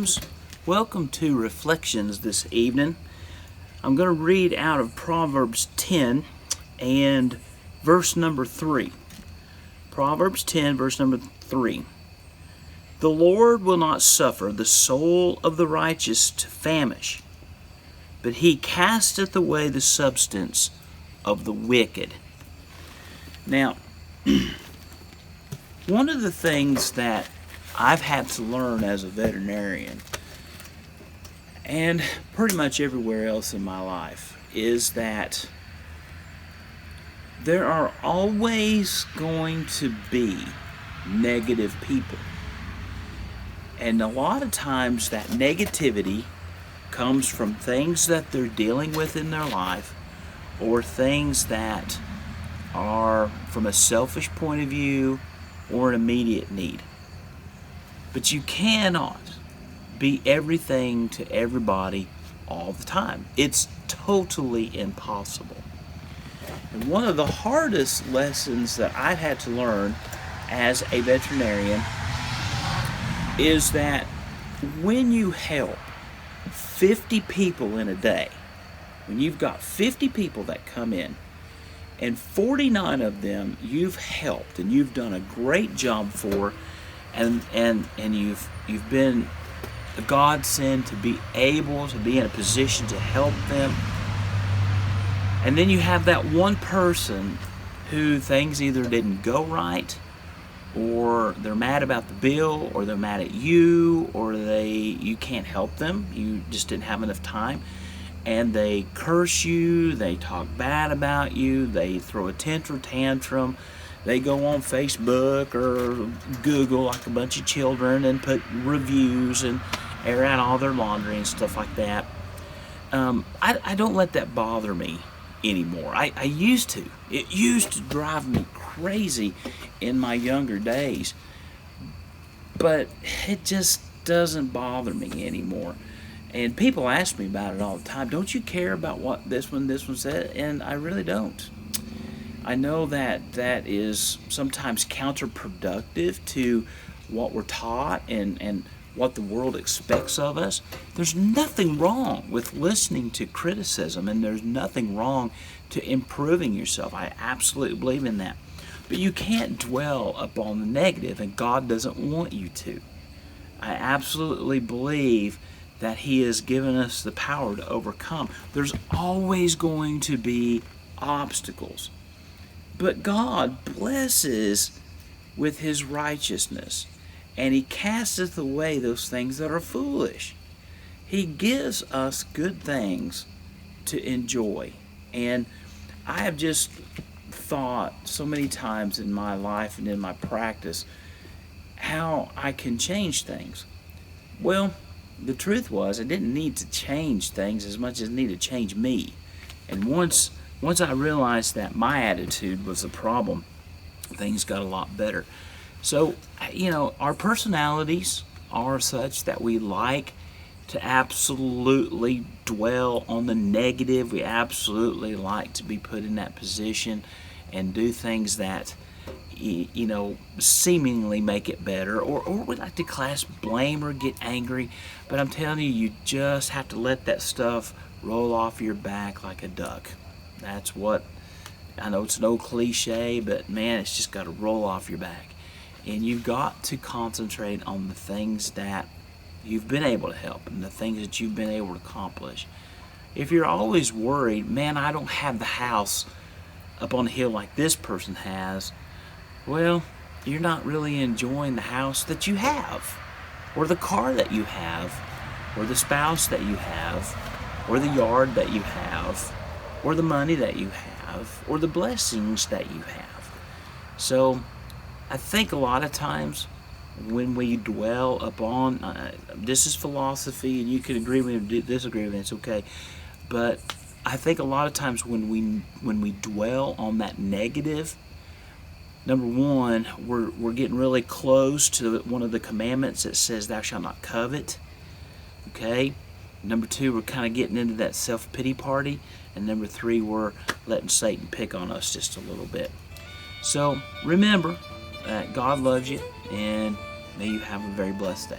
Farms. Welcome to Reflections this evening. I'm going to read out of Proverbs 10 and verse number 3. Proverbs 10, verse number 3. The Lord will not suffer the soul of the righteous to famish, but he casteth away the substance of the wicked. Now, one of the things that I've had to learn as a veterinarian, and pretty much everywhere else in my life, is that there are always going to be negative people. And a lot of times that negativity comes from things that they're dealing with in their life, or things that are from a selfish point of view or an immediate need. But you cannot be everything to everybody all the time. It's totally impossible. And one of the hardest lessons that I've had to learn as a veterinarian is that when you help 50 people in a day, when you've got 50 people that come in, and 49 of them you've helped and you've done a great job for, and you've been a godsend to be able to be in a position to help them, and then you have that one person who things either didn't go right, or they're mad about the bill, or they're mad at you, or you can't help them, you just didn't have enough time, and they curse you, they talk bad about you, they throw a tantrum, they go on Facebook or Google like a bunch of children and put reviews and air out all their laundry and stuff like that. I don't let that bother me anymore. I used to. It used to drive me crazy in my younger days, but it just doesn't bother me anymore. And people ask me about it all the time. Don't you care about what this one said? And I really don't. I know that that is sometimes counterproductive to what we're taught and what the world expects of us. There's nothing wrong with listening to criticism, and there's nothing wrong to improving yourself. I absolutely believe in that. But you can't dwell upon the negative, and God doesn't want you to. I absolutely believe that He has given us the power to overcome. There's always going to be obstacles. But God blesses with His righteousness, and He casteth away those things that are foolish. He gives us good things to enjoy. And I have just thought so many times in my life and in my practice how I can change things. Well, the truth was I didn't need to change things as much as I needed to change me. And once I realized that my attitude was the problem, things got a lot better. So, our personalities are such that we like to absolutely dwell on the negative. We absolutely like to be put in that position and do things that, seemingly make it better. Or we like to class blame or get angry. But I'm telling you, you just have to let that stuff roll off your back like a duck. That's what, I know it's an old cliche, but man, it's just got to roll off your back. And you've got to concentrate on the things that you've been able to help and the things that you've been able to accomplish. If you're always worried, man, I don't have the house up on the hill like this person has, well, you're not really enjoying the house that you have, or the car that you have, or the spouse that you have, or the yard that you have, or the money that you have, or the blessings that you have. So I think a lot of times when we dwell upon, this is philosophy, and you can agree with me or disagree with me, it's okay, but I think a lot of times when we dwell on that negative, number one, we're getting really close to one of the commandments that says thou shalt not covet. Okay? Number two, we're kind of getting into that self-pity party. And number three, we're letting Satan pick on us just a little bit. So remember that God loves you, and may you have a very blessed day.